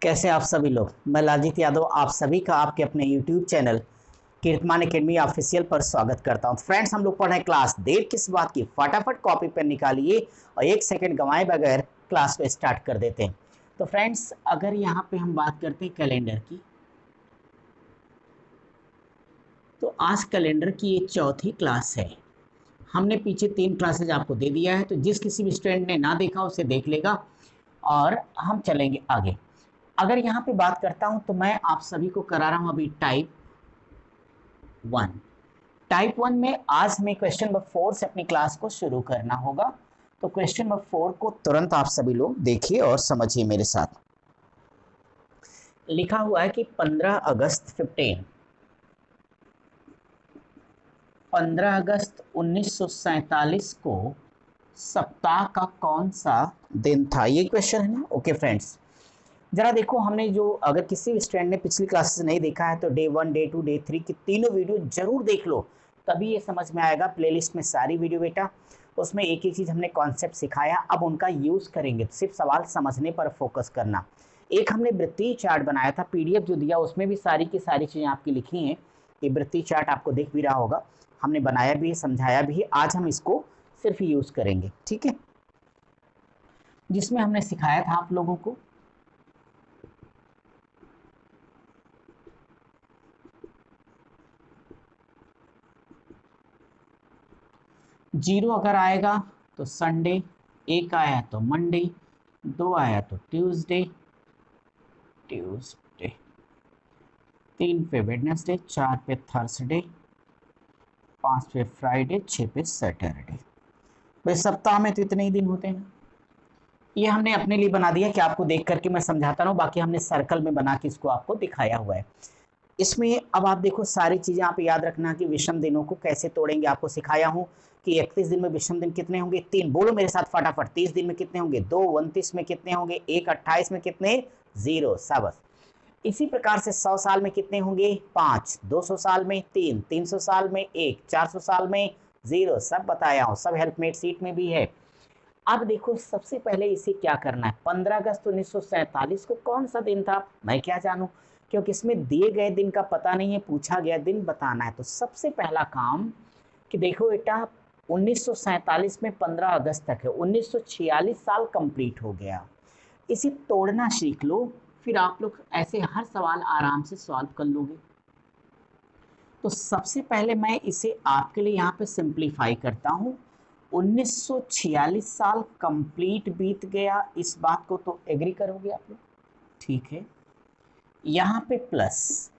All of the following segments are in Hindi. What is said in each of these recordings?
कैसे आप सभी लोग। मैं लालजीत यादव आप सभी का आपके अपने YouTube channel Kirtiman academy official पर स्वागत करता हूं। फ्रेंड्स, हम लोग पढ़ रहे हैं क्लास। देर किस बात की, फटाफट कॉपी पेन निकालिए और एक सेकंड गंवाए बगैर क्लास को स्टार्ट कर देते हैं। तो फ्रेंड्स, अगर यहाँ पे हम बात करते हैं कैलेंडर की, तो आज कैलेंडर की ये चौथी क्लास है। हमने पीछे 3 क्लासेज आपको दे दिया है, तो जिस किसी भी स्टूडेंट ने ना देखा उसे देख लेगा और हम चलेंगे आगे। अगर यहाँ पे बात करता हूँ तो मैं आप सभी को करा रहा हूँ अभी टाइप 1। टाइप 1 में आज हमें क्वेश्चन नंबर 4 से अपनी क्लास को शुरू करना होगा। तो क्वेश्चन नंबर 4 को तुरंत आप सभी लोग देखिए और समझिए मेरे साथ। लिखा हुआ है कि 15 अगस्त 1947 को सप्ताह का कौन सा दिन था, ये क्वेश्चन है ना। ओके फ्रेंड्स, जरा देखो, हमने जो अगर किसी भी स्टूडेंट ने पिछली क्लासेस नहीं देखा है तो डे 1, डे 2, डे 3 की तीनों वीडियो जरूर देख लो, तभी ये समझ में आएगा। प्लेलिस्ट में सारी वीडियो बेटा, उसमें एक एक चीज़ हमने कॉन्सेप्ट सिखाया, अब उनका यूज़ करेंगे। सिर्फ सवाल समझने पर फोकस करना। एक हमने वृत्तीय चार्ट बनाया था, पीडीएफ जो दिया उसमें भी सारी की सारी चीज़ें आपकी लिखी हैं। ये वृत्तीय चार्ट आपको दिख भी रहा होगा, हमने बनाया भी है, समझाया भी है। आज हम इसको सिर्फ यूज़ करेंगे, ठीक है, जिसमें हमने सिखाया था आप लोगों को जीरो अगर आएगा तो संडे, एक आया तो मंडे, 2 आया तो ट्यूसडे, 3 पे वेडनेसडे, 4 पे थर्सडे, 5 पे फ्राइडे, 6 पे सैटरडे। भाई सप्ताह में तो इतने ही दिन होते हैं ना। ये हमने अपने लिए बना दिया कि आपको देख करके मैं समझाता रहूं, बाकी हमने सर्कल में बना के इसको आपको दिखाया हुआ है। इसमें अब आप देखो, सारी चीज़ें आप याद रखना कि विषम दिनों को कैसे तोड़ेंगे। आपको सिखाया हूँ कि 31 दिन में विषम दिन कितने होंगे, 3। बोलो मेरे साथ फटाफट। 30 दिन में कितने होंगे, 2। 29 में कितने होंगे, 1। 28 में कितने, 0। शाबाश। इसी प्रकार से 100 साल में कितने होंगे, 5। 200 साल में 3। 300 साल में 1। 400 साल में 0। सब बताया हूँ, सब हेल्पमेट सीट में भी है। अब देखो, सबसे पहले इसे क्या करना है। 15 अगस्त 1947 को कौन सा दिन था, मैं क्या जानूं, क्योंकि इसमें दिए गए दिन का पता नहीं है, पूछा गया दिन बताना है। तो सबसे पहला काम कि देखो बेटा, 1947 में 15 अगस्त तक है, 1946 साल कंप्लीट हो गया। इसे तोड़ना सीख लो, फिर आप लोग ऐसे हर सवाल आराम से सॉल्व कर लोगे। तो सबसे पहले मैं इसे आपके लिए यहाँ पे सिंप्लीफाई करता हूँ। 1946 साल कंप्लीट बीत गया, इस बात को तो एग्री करोगे आप लोग, ठीक है। यहाँ पे प्लस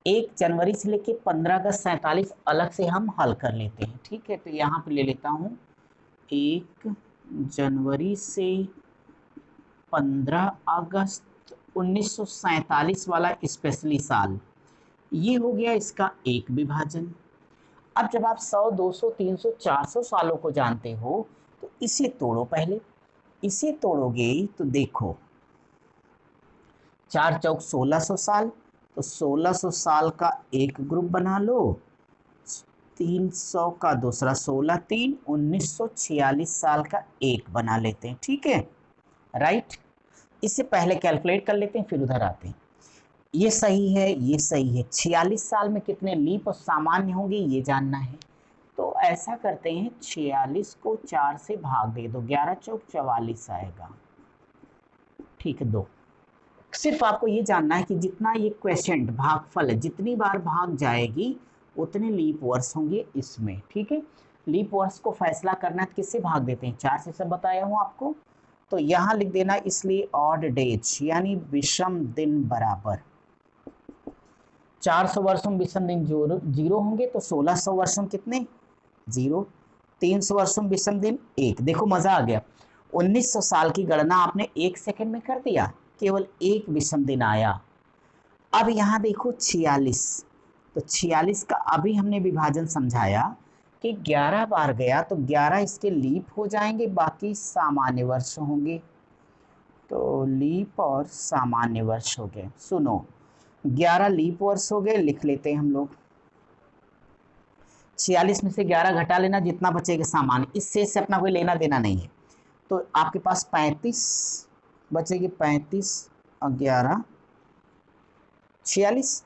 1 जनवरी से लेके 15 अगस्त 47 अलग से हम हल कर लेते हैं, ठीक है। तो यहाँ पे ले लेता हूँ 1 जनवरी से 15 अगस्त 1947 वाला स्पेशली साल, ये हो गया इसका एक विभाजन। अब जब आप 100, 200, 300, 400 सालों को जानते हो तो इसे तोड़ो पहले। इसे तोड़ोगे तो देखो, 4 चौक 1600 साल, तो 1600 साल का एक ग्रुप बना लो, 300 का दूसरा, 16 3, 1946 साल का एक बना लेते हैं, ठीक है, राइट। इससे पहले कैलकुलेट कर लेते हैं, फिर उधर आते हैं। ये सही है, ये सही है। 46 साल में कितने लीप और सामान्य होंगे ये जानना है। तो ऐसा करते हैं, 46 को 4 से भाग दे दो, 11 चौक 44 आएगा, ठीक है। 2 सिर्फ आपको ये जानना है कि जितना ये क्वेश्चन भागफल है, जितनी बार भाग जाएगी उतने लीप वर्ष होंगे इसमें, ठीक है। लीप वर्ष को फैसला करना है, किससे भाग देते हैं, 4 से, सब बताया हूँ आपको। तो यहाँ लिख देना, इसलिए ऑड डेज यानी विषम दिन बराबर 400 वर्षों में विषम दिन 0 होंगे, तो 1600 वर्षों में कितने, 0। 300 वर्षों में विषम दिन 1। देखो मजा आ गया, 1900 साल की गणना आपने 1 सेकंड में कर दिया, केवल एक विषम दिन आया। अब यहाँ देखो 46, तो 46 का अभी हमने विभाजन समझाया कि 11 बार गया तो 11 इसके लीप हो जाएंगे, बाकी सामान्य वर्ष होंगे। तो लीप और सामान्य वर्ष हो गए। सुनो, 11 लीप वर्ष हो गए, लिख लेते हैं हम लोग। 46 में से 11 घटा लेना, जितना बचेगा सामान्य, इससे से अपना कोई लेना देना नहीं है। तो आपके पास 35 बचेगी, 35 11 46।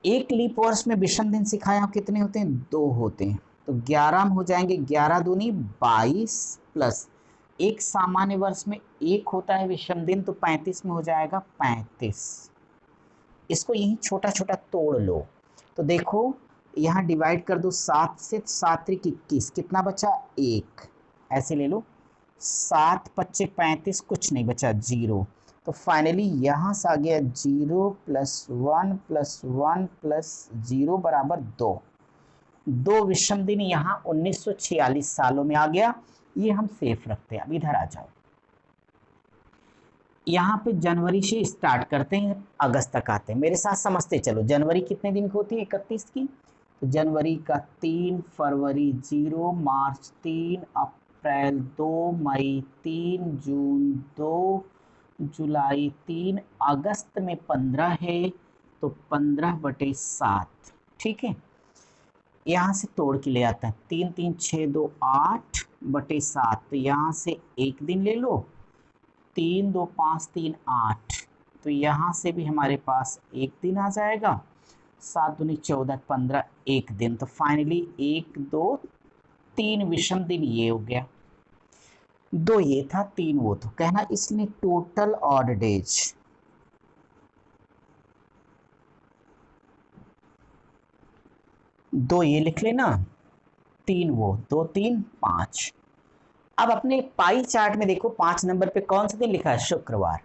एक लीप वर्ष में विषम दिन सिखाया कितने होते हैं? 2 होते हैं। तो 11 में हो जाएंगे 11 दूनी 22 प्लस एक सामान्य वर्ष में एक होता है विषम दिन, तो 35 में हो जाएगा 35। इसको यही छोटा छोटा तोड़ लो तो देखो यहाँ डिवाइड कर दो 7 से, 7 त्रिक 21, कितना बचा? 1। ऐसे ले लो 7 पच्चे 35, कुछ नहीं बचा 0। तो फाइनली यहाँ से आ गया 0 + 1 + 1 + 0 बराबर 2। 2 विषम दिन यहाँ 1946 सालों में आ गया। ये हम सेफ रखते हैं। अब इधर आ जाओ, यहाँ पे जनवरी से स्टार्ट करते हैं, अगस्त तक आते हैं। मेरे साथ समझते चलो। जनवरी कितने दिन की होती है? 31 की। तो जनवरी का 3, फरवरी 0, मार्च 3, अप्रैल 2, मई 3, जून 2, जुलाई 3, अगस्त में 15 है तो 15/7। ठीक है, यहाँ से तोड़ के ले आता है 3 3 6 2 8/7। तो यहाँ से एक दिन ले लो, 3 2 5 3 8, तो यहाँ से भी हमारे पास एक दिन आ जाएगा। 7 दूनी 14 15, एक दिन। तो फाइनली 1 2 3 विषम दिन ये हो गया, 2 ये था 3 वो तो कहना, इसलिए टोटल ऑड डेज 2 ये लिख लेना, 3 वो, 2 3 5। अब अपने पाई चार्ट में देखो 5 नंबर पे कौन सा दिन लिखा है? शुक्रवार।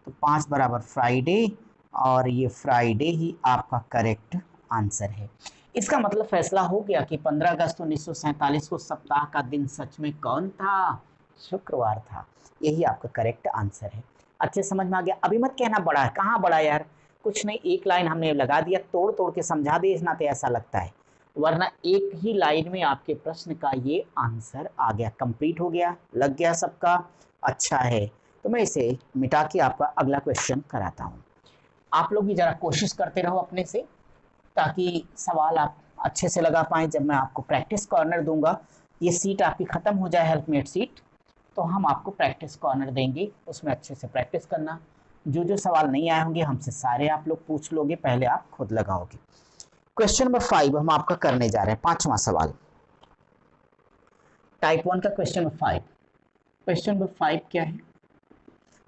तो 5 बराबर फ्राइडे, और ये फ्राइडे ही आपका करेक्ट आंसर है। इसका मतलब फैसला हो गया कि 15 अगस्त 1947 को सप्ताह का दिन सच में कौन था? शुक्रवार था। यही आपका करेक्ट आंसर है। अच्छे समझ में आ गया? अभी मत कहना बड़ा है, कहाँ बड़ा यार, कुछ नहीं, एक लाइन हमने लगा दिया, तोड़ तोड़ के समझा दिए, इतना तो ऐसा लगता है, वरना एक ही लाइन में आपके प्रश्न का ये आंसर आ गया, कंप्लीट हो गया, लग गया सबका। अच्छा है, तो मैं इसे मिटा के आपका अगला क्वेश्चन कराता हूँ। आप लोग भी जरा कोशिश करते रहो अपने से, ताकि सवाल आप अच्छे से लगा पाएँ। जब मैं आपको प्रैक्टिस कॉर्नर दूंगा, ये सीट आपकी ख़त्म हो जाए हेल्पमेट सीट, तो हम आपको प्रैक्टिस कॉर्नर देंगे, उसमें अच्छे से प्रैक्टिस करना। जो जो सवाल नहीं आए होंगे हमसे सारे आप लोग पूछ लोगे, पहले आप खुद लगाओगे। क्वेश्चन नंबर 5 हम आपका करने जा रहे हैं, 5वां सवाल, टाइप 1 का क्वेश्चन नंबर 5। क्वेश्चन नंबर 5 क्या है?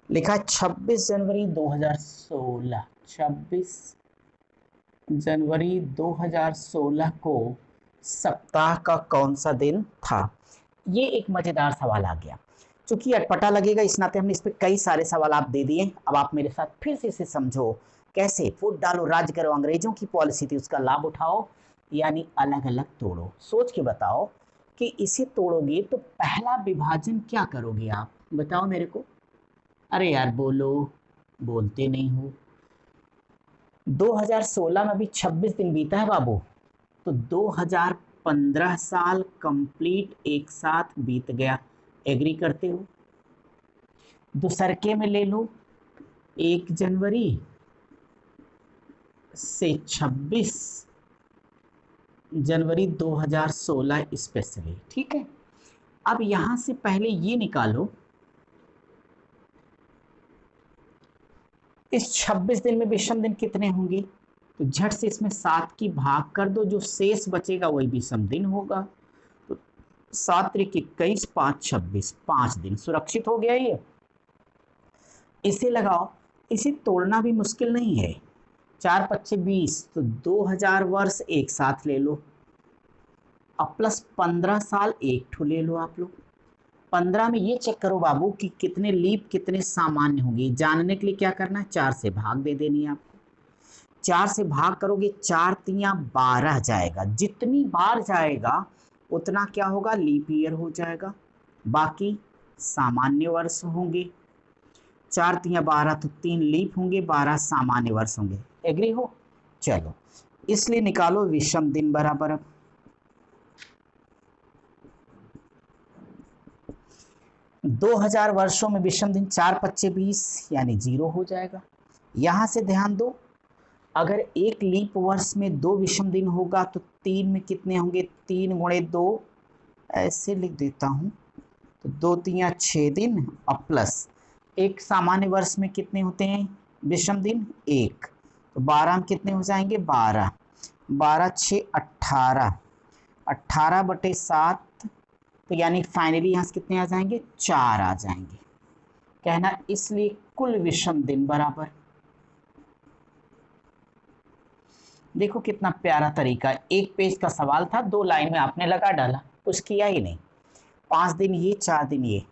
लिखा है 26 जनवरी 2016। 26 जनवरी 2016 को सप्ताह का कौन सा दिन था? ये एक मजेदार सवाल आ गया। चूंकि अटपटा लगेगा, इस नाते हमने इस पर कई सारे सवाल आप दे दिए। अब आप मेरे साथ फिर से इसे समझो। कैसे? वोट डालो, राज करो, अंग्रेजों की पॉलिसी थी, उसका लाभ उठाओ, यानी अलग अलग तोड़ो। सोच के बताओ कि इसे तोड़ोगे तो पहला विभाजन क्या करोगे आप? बताओ मेरे को। अरे यार बोलो, बोलते नहीं हो। 2016 में अभी 26 दिन बीता है बाबू, तो 2015 साल कंप्लीट एक साथ बीत गया। एग्री करते हो? दूसरके में ले लो 1 जनवरी से 26 जनवरी 2016 स्पेशली। ठीक है, अब यहां से पहले ये निकालो, इस 26 दिन में विषम दिन कितने होंगे? तो झट से इसमें 7 की भाग कर दो, जो शेष बचेगा वही विषम दिन होगा। तो 7 त्रिक 21, 5 26, 5 दिन सुरक्षित हो गया ये। इसे लगाओ, इसे तोड़ना भी मुश्किल नहीं है। 4 पच्चे 20, तो 2000 वर्ष एक साथ ले लो, अब प्लस 15 साल एक ठो ले लो आप लोग। 15 में ये चेक करो बाबू कि कितने लीप कितने सामान्य होंगे। जानने के लिए क्या करना है? 4 से भाग दे देनी है आपको। 4 से भाग करोगे, 4 तियां 12 जाएगा, जितनी बार जाएगा उतना क्या होगा? लीप ईयर हो जाएगा। बाकी सामान्य वर्ष होंगे। 4 तियां 12, तो 3 लीप होंगे, 12 सामान्य वर्ष होंगे। एग्री हो? चलो, इसलिए निकालो विषम दिन बराबर। अब 2000 वर्षों में विषम दिन 4 पच्चे 20, यानी 0 हो जाएगा। यहां से ध्यान दो, अगर एक लीप वर्ष में 2 विषम दिन होगा तो 3 में कितने होंगे? 3 गुणे 2, ऐसे लिख देता हूं, तो 2 तियां 6 दिन, और प्लस एक सामान्य वर्ष में कितने होते हैं विषम दिन? एक। तो 12 में कितने हो जाएंगे? 12। 12 6 18, 18/7, तो यानी फाइनली यहाँ से कितने आ जाएंगे? 4 आ जाएंगे। कहना इसलिए कुल विषम दिन बराबर, देखो कितना प्यारा तरीका, एक पेज का सवाल था, 2 लाइन में आपने लगा डाला, कुछ किया ही नहीं। 5 दिन ये, 4 दिन ये,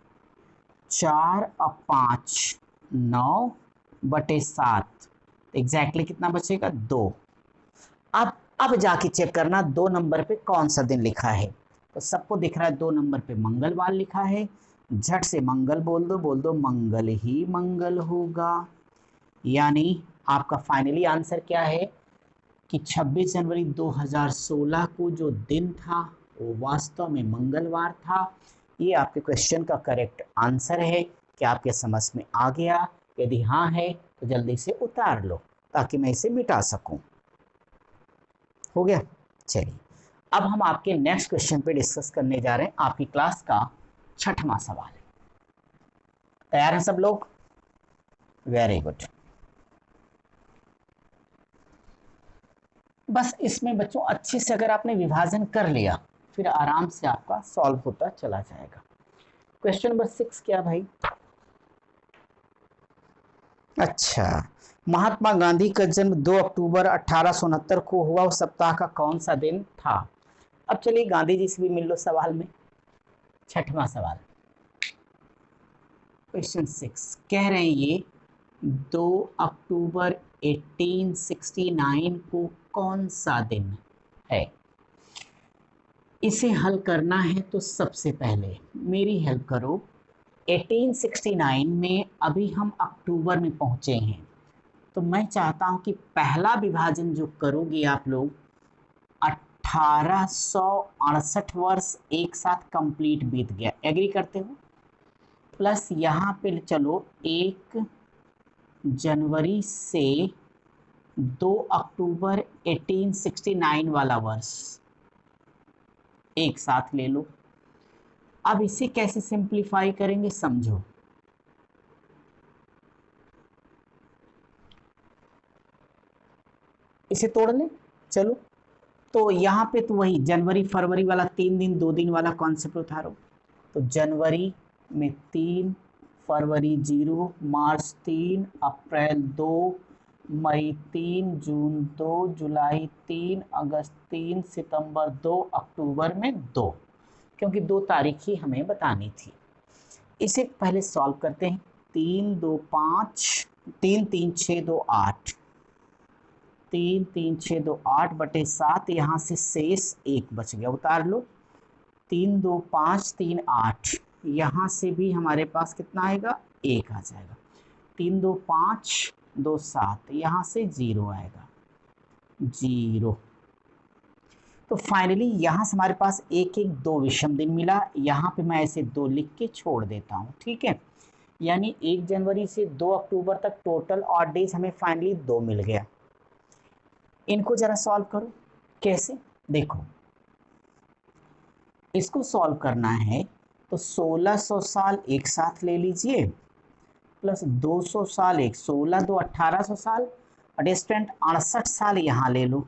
4 और 5 9/7, एग्जैक्टली कितना बचेगा? 2। अब जाके चेक करना 2 नंबर पे कौन सा दिन लिखा है। तो सबको दिख रहा है 2 नंबर पे मंगलवार लिखा है, झट से मंगल बोल दो मंगल ही मंगल होगा। यानी आपका फाइनली आंसर क्या है कि 26 जनवरी 2016 को जो दिन था वो वास्तव में मंगलवार था। ये आपके क्वेश्चन का करेक्ट आंसर है। क्या आपके समझ में आ गया? यदि हाँ है तो जल्दी से उतार लो ताकि मैं इसे मिटा सकूं। हो गया? चलिए अब हम आपके नेक्स्ट क्वेश्चन पे डिस्कस करने जा रहे हैं। आपकी क्लास का 6वां सवाल है। तैयार हैं सब लोग? Very good. बस इसमें बच्चों अच्छे से अगर आपने विभाजन कर लिया फिर आराम से आपका सॉल्व होता चला जाएगा। क्वेश्चन नंबर 6 क्या भाई? अच्छा, महात्मा गांधी का जन्म 2 अक्टूबर 1869 को हुआ, उस सप्ताह का कौन सा दिन था? अब चलिए गांधी जी से भी मिल लो सवाल में। 6वां सवाल, क्वेश्चन 6 कह रहे हैं ये 2 अक्टूबर 1869 को कौन सा दिन है? इसे हल करना है तो सबसे पहले मेरी हेल्प करो। 1869 में अभी हम अक्टूबर में पहुंचे हैं, तो मैं चाहता हूं कि पहला विभाजन जो करोगे आप लोग 1868 वर्ष एक साथ कंप्लीट बीत गया, एग्री करते हो? प्लस यहाँ पे चलो 1 जनवरी से 2 अक्टूबर 1869 वाला वर्ष एक साथ ले लो। अब इसे कैसे सिंप्लीफाई करेंगे समझो। इसे तोड़ लें, चलो। तो यहाँ पे तो वही जनवरी फरवरी वाला 3 दिन 2 दिन वाला कॉन्सेप्ट उतारो। तो जनवरी में 3, फरवरी 0, मार्च 3, अप्रैल 2, मई 3, जून 2, जुलाई 3, अगस्त 3, सितंबर 2, अक्टूबर में 2, क्योंकि 2 तारीख ही हमें बतानी थी। इसे पहले सॉल्व करते हैं। 3 2 5, 3 3 6 2 8, 3 3 6 2 8/7, यहाँ से शेष 1 बच गया, उतार लो। 3 2 5 3 8, यहाँ से भी हमारे पास कितना आएगा? 1 आ जाएगा। 3 2 5 2 7, यहाँ से 0 आएगा, 0। तो फाइनली यहाँ से हमारे पास 1 1 2 विषम दिन मिला। यहाँ पे मैं ऐसे 2 लिख के छोड़ देता हूँ, ठीक है। यानी 1 जनवरी से 2 अक्टूबर तक टोटल ऑड डेज हमें फाइनली 2 मिल गया। इनको जरा सॉल्व करो। कैसे? देखो, इसको सॉल्व करना है तो 1600 साल एक साथ ले लीजिए, प्लस 200 साल एक, 16 2 1800 साल, डिस्टेंट 68 साल यहाँ ले लो।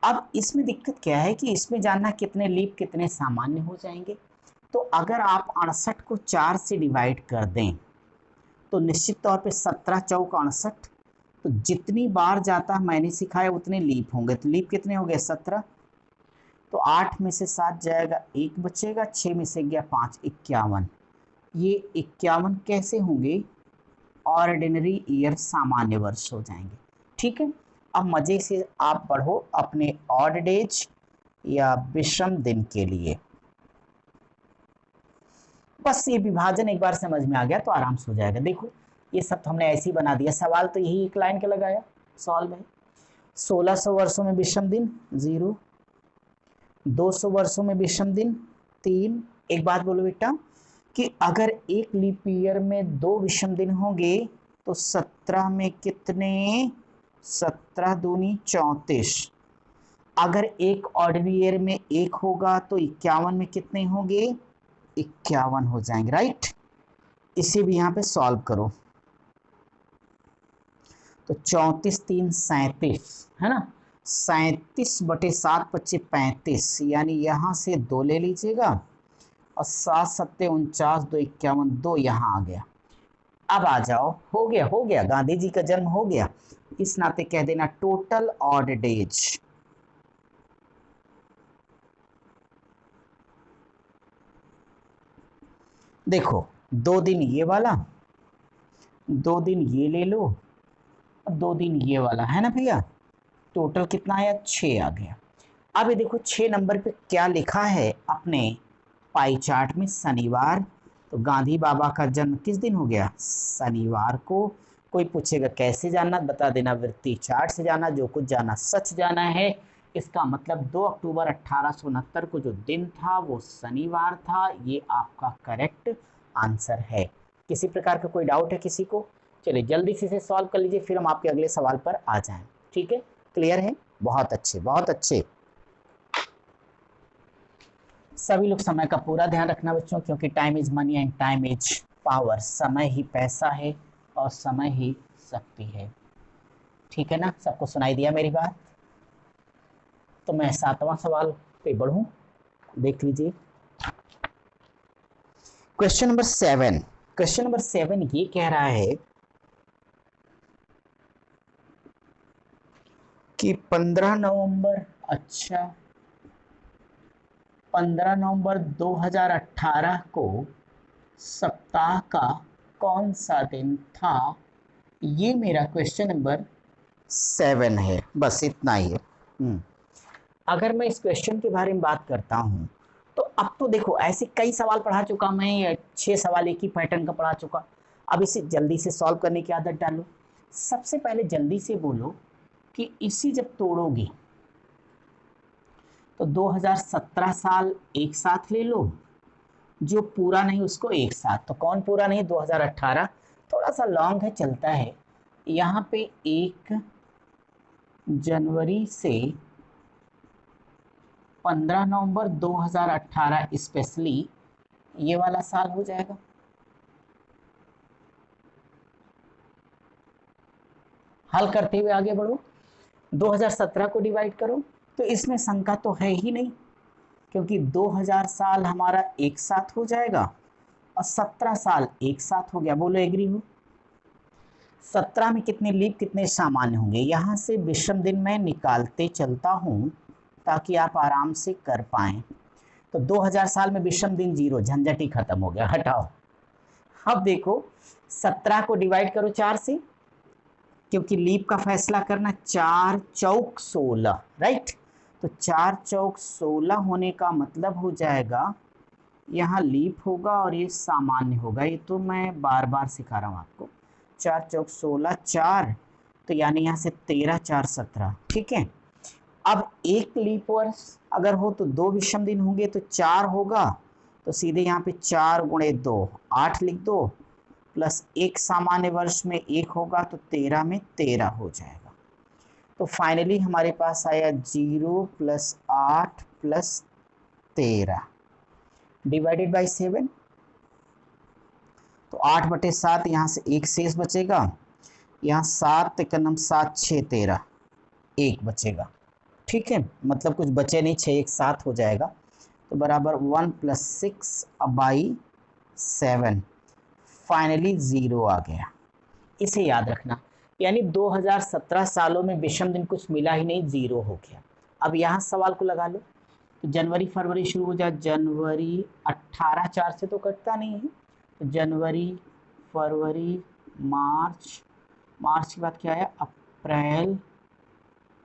अब इसमें दिक्कत क्या है कि इसमें जानना कितने लीप कितने सामान्य हो जाएंगे। तो अगर आप 68 को 4 से डिवाइड कर दें तो निश्चित तौर पे 17 चौक 68, तो जितनी बार जाता मैंने सिखाया उतने लीप होंगे। तो लीप कितने हो गए? 17। तो 8 में से 7 जाएगा, 1 बचेगा, 6 में से गया 5, 51। ये 51 कैसे होंगे? ऑर्डिनरी ईयर, सामान्य वर्ष हो जाएंगे, ठीक है। अब मजे से आप बढ़ो अपने ऑड डेज या विषम दिन के लिए। बस ये विभाजन एक बार समझ में आ गया तो आराम से हो जाएगा। देखो ये सब तो हमने ऐसे ही बना दिया, सवाल तो यही एक लाइन का लगाया, सॉल्व है। 1600 वर्षों में विषम दिन 0, 200 वर्षों में विषम दिन 3। एक बात बोलो बेटा कि अगर एक लीप ईयर में 2 विषम दिन होंगे तो 17 में कितने? 17 दूनी 34। अगर एक ऑर्डिनरी ईयर में 1 होगा तो 51 में कितने होंगे? 51 हो जाएंगे, राइट। इसे भी यहाँ पे सॉल्व करो। तो 34 3 37 है ना, 37/7 = 35, यानी यहाँ से 2 ले लीजिएगा और 7 7 49, 2 51, 2 यहाँ आ गया। अब आ जाओ, हो गया गांधी जी का जन्म हो गया, इस नाते कह देना टोटल ऑड डेज। देखो 2 दिन ये वाला, 2 दिन ये ले लो और 2 दिन ये वाला, है ना भैया। टोटल कितना आया, 6 आ गया। अब ये देखो 6 नंबर पे क्या लिखा है अपने पाई चार्ट में, शनिवार। तो गांधी बाबा का जन्म किस दिन हो गया, शनिवार को। कोई पूछेगा कैसे जाना, बता देना वृत्ति चार्ट से जाना, जो कुछ जाना सच जाना है। इसका मतलब 2 अक्टूबर 1869 को जो दिन था वो शनिवार था। ये आपका करेक्ट आंसर है। किसी प्रकार का कोई डाउट है किसी को? चलिए जल्दी से इसे सॉल्व कर लीजिए, फिर हम आपके अगले सवाल पर आ जाएं। ठीक है, क्लियर है? बहुत अच्छे, बहुत अच्छे। सभी लोग समय का पूरा ध्यान रखना बच्चों, क्योंकि time is money and time is power. समय ही पैसा है और समय ही शक्ति है। ठीक है ना, सबको सुनाई दिया मेरी बात? तो मैं 7वां सवाल पे बढ़ूं, देख लीजिए। क्वेश्चन नंबर 7, क्वेश्चन नंबर 7 ये कह रहा है कि 15 नवंबर, अच्छा 15 नवंबर 2018 को सप्ताह का कौन सा दिन था? ये मेरा क्वेश्चन नंबर 7 है, बस इतना ही है। अगर मैं इस क्वेश्चन के बारे में बात करता हूं तो अब तो देखो ऐसे कई सवाल पढ़ा चुका मैं, 6 सवाल एक ही पैटर्न का पढ़ा चुका। अब इसे जल्दी से सॉल्व करने की आदत डालो। सबसे पहले जल्दी से बोलो कि इसी जब तोड़ोगे तो 2017 साल एक साथ ले लो, जो पूरा नहीं उसको एक साथ। तो कौन पूरा नहीं, 2018, थोड़ा सा लॉन्ग है, चलता है। यहाँ पे 1 जनवरी से 15 नवंबर 2018 स्पेशली ये वाला साल हो जाएगा। हल करते हुए आगे बढ़ो। 2017 को डिवाइड करो तो इसमें शंका तो है ही नहीं, क्योंकि 2000 साल हमारा एक साथ हो जाएगा और 17 साल एक साथ हो गया। बोलो एग्री हो? 17 में कितने लीप कितने सामान्य होंगे, यहाँ से विषम दिन मैं निकालते चलता हूँ ताकि आप आराम से कर पाएं। तो 2000 साल में विषम दिन 0, झंझट ही खत्म हो गया, हटाओ। अब देखो 17 को डिवाइड करो 4 से, क्योंकि लीप का फैसला करना, 4 चौक 16, राइट। तो 4 चौक 16 होने का मतलब हो जाएगा यहाँ लीप होगा और ये सामान्य होगा। ये तो मैं बार बार सिखा रहा हूँ आपको। 4 चौक 16, 4, तो यानी यहाँ से 13 4 17, ठीक है। अब एक लीप वर्ष अगर हो तो 2 विषम दिन होंगे, तो 4 होगा, तो सीधे यहाँ पे 4 गुणे 2 8 लिख दो, प्लस 1 सामान्य वर्ष में 1 होगा, तो 13 में 13 हो जाएगा। तो फाइनली हमारे पास आया 0 + 8 + 13 डिवाइडेड बाई 7। तो 8/7, यहाँ से 1 शेष बचेगा, यहाँ 7 एकम 7 6 13, 1 बचेगा। ठीक है, मतलब कुछ बचे नहीं, 6 एक साथ हो जाएगा। तो बराबर 1 + 6/7, फाइनली 0 आ गया। इसे याद रखना, यानी 2017 सालों में विषम दिन कुछ मिला ही नहीं, 0 हो गया। अब यहाँ सवाल को लगा लो, तो जनवरी फरवरी शुरू हो जाए। जनवरी 18 4 से तो कटता नहीं है, तो जनवरी फरवरी मार्च, मार्च के बाद क्या आया, अप्रैल,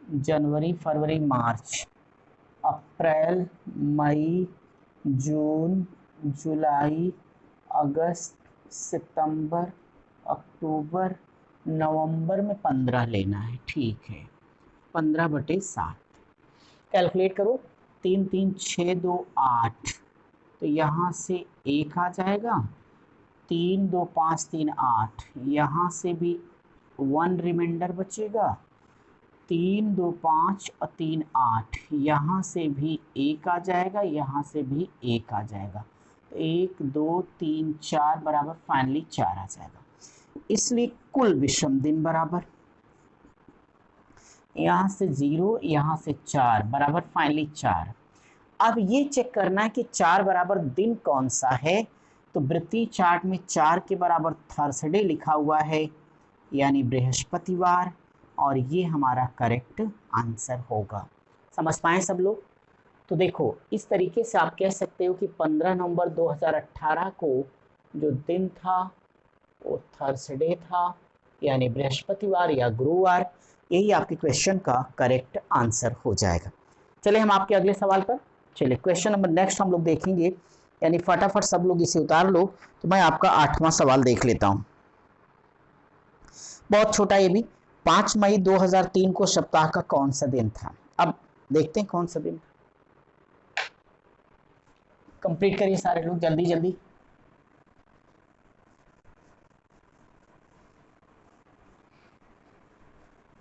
जनवरी फरवरी मार्च, अप्रैल मई जून जुलाई अगस्त सितंबर अक्टूबर नवंबर में 15 लेना है, ठीक है। 15/7 कैलकुलेट करो, 3 3 6 2 8, तो यहाँ से 1 आ जाएगा, 3 2 5 3 8, यहाँ से भी 1 रिमाइंडर बचेगा, 3 2 5 और 3 8, यहाँ से भी 1 आ जाएगा, यहाँ से भी 1 आ जाएगा। 1 2 3 4 बराबर फाइनली 4 आ जाएगा। इसलिए कुल विषम दिन बराबर यहाँ से 0 यहाँ से 4 बराबर फाइनली 4। अब ये चेक करना है कि 4 बराबर दिन कौन सा है, तो वृत्तीय चार्ट में 4 के बराबर थर्सडे लिखा हुआ है यानी बृहस्पतिवार, और ये हमारा करेक्ट आंसर होगा। समझ पाए सब लोग? तो देखो इस तरीके से आप कह सकते हो कि 15 नवंबर 2018 को जो दिन था वो थर्सडे था यानी बृहस्पतिवार या गुरुवार। यही आपके क्वेश्चन का करेक्ट आंसर हो जाएगा। चलिए हम आपके अगले सवाल पर चलिए, क्वेश्चन नंबर नेक्स्ट हम लोग देखेंगे, यानी फटाफट सब लोग इसे उतार लो। तो मैं आपका 8वां सवाल देख लेता हूं, बहुत छोटा ये भी। 5 मई 2003 को सप्ताह का कौन सा दिन था? अब देखते हैं कौन सा दिन। कंप्लीट करिए सारे लोग जल्दी जल्दी।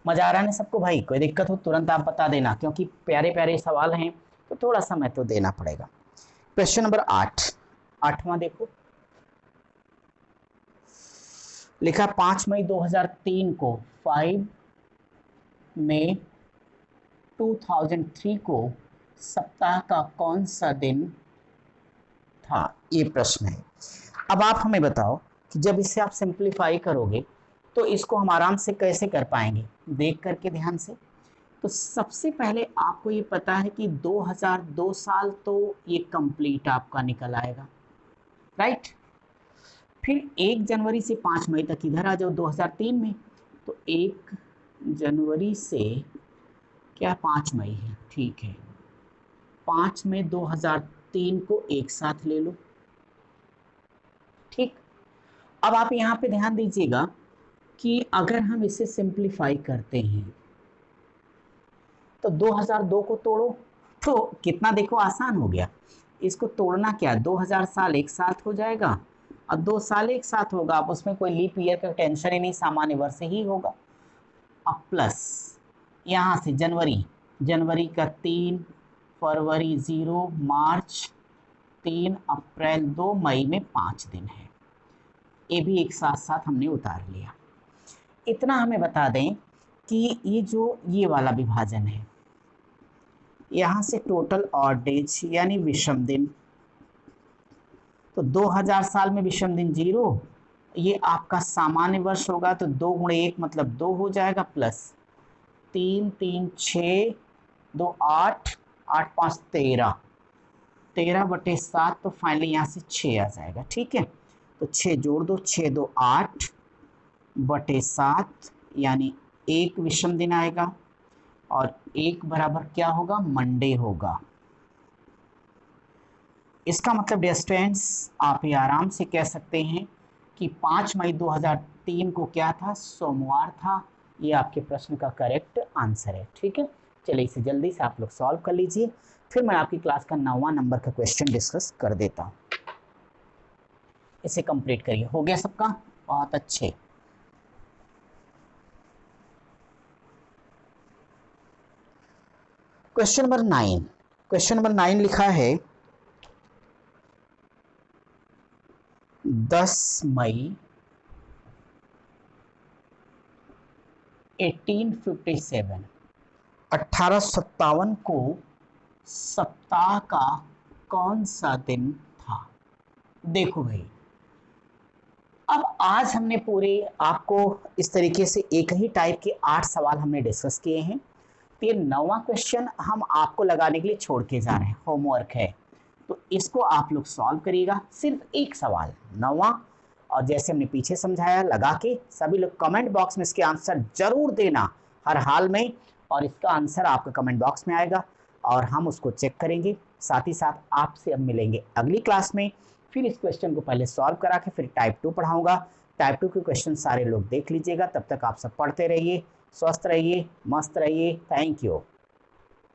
मजा आ रहा है ना सबको भाई? कोई दिक्कत हो तुरंत आप बता देना, क्योंकि प्यारे प्यारे सवाल हैं तो थोड़ा समय तो देना पड़ेगा। क्वेश्चन नंबर 8, 8वां देखो, लिखा 5 मई 2003 को 5 मई 2003 को सप्ताह का कौन सा दिन था, ये प्रश्न है। अब आप हमें बताओ कि जब इसे आप सिंप्लीफाई करोगे तो इसको हम आराम से कैसे कर पाएंगे, देख करके ध्यान से। तो सबसे पहले आपको ये पता है कि 2002 साल तो ये कंप्लीट आपका निकल आएगा, राइट। फिर 1 जनवरी से 5 मई तक इधर आ जाओ 2003 में, तो 1 जनवरी से क्या 5 मई है, ठीक है। 5 मई 2003 को एक साथ ले लो, ठीक। अब आप यहाँ पे ध्यान दीजिएगा कि अगर हम इसे सिंप्लीफाई करते हैं तो 2002 को तोड़ो तो कितना, देखो आसान हो गया। इसको तोड़ना क्या, 2000 साल एक साथ हो जाएगा और 2 साल एक साथ होगा, अब उसमें कोई लीप ईयर का टेंशन ही नहीं, सामान्य वर्ष ही होगा। अब प्लस यहाँ से जनवरी, जनवरी का 3, फरवरी 0, मार्च 3, अप्रैल 2, मई में 5 दिन है। ये भी एक साथ साथ हमने उतार लिया। इतना हमें बता दें कि ये जो ये वाला विभाजन है, यहाँ से टोटल ऑड डेज यानी विषम दिन, तो 2000 साल में विषम दिन 0, ये आपका सामान्य वर्ष होगा तो 2 गुणे 1 मतलब 2 हो जाएगा, प्लस 3 3 6 2 8 8 5 13, 13/7, तो फाइनली यहाँ से 6 आ जाएगा, ठीक है। तो 6 जोड़ दो, 6 2 8/7 यानी 1 विषम दिन आएगा, और 1 बराबर क्या होगा, मंडे होगा। इसका मतलब डियर स्टूडेंट्स आप ये आराम से कह सकते हैं कि 5 मई 2003 को क्या था, सोमवार था। ये आपके प्रश्न का करेक्ट आंसर है, ठीक है। चलिए इसे जल्दी से आप लोग सॉल्व कर लीजिए, फिर मैं आपकी क्लास का 9वां नंबर का क्वेश्चन डिस्कस कर देता हूँ। इसे कंप्लीट करिए, हो गया सबका, बहुत अच्छे। क्वेश्चन नंबर 9, क्वेश्चन नंबर 9 लिखा है 10 मई 1857 को सप्ताह का कौन सा दिन था। देखो भाई, अब आज हमने पूरे आपको इस तरीके से एक ही टाइप के 8 सवाल हमने डिस्कस किए हैं। तो ये 9वां क्वेश्चन हम आपको लगाने के लिए छोड़ के जा रहे हैं, होमवर्क है, तो इसको आप लोग सॉल्व करिएगा। सिर्फ एक सवाल 9वां, और जैसे हमने पीछे समझाया लगा के सभी लोग कमेंट बॉक्स में इसके आंसर जरूर देना हर हाल में, और इसका आंसर आपका कमेंट बॉक्स में आएगा और हम उसको चेक करेंगे। साथ ही साथ आपसे अब मिलेंगे अगली क्लास में, फिर इस क्वेश्चन को पहले सॉल्व करा के फिर टाइप 2 पढ़ाऊंगा। टाइप 2 के क्वेश्चन सारे लोग देख लीजिएगा, तब तक आप सब पढ़ते रहिए, स्वस्थ रहिए, मस्त रहिए। Thank you.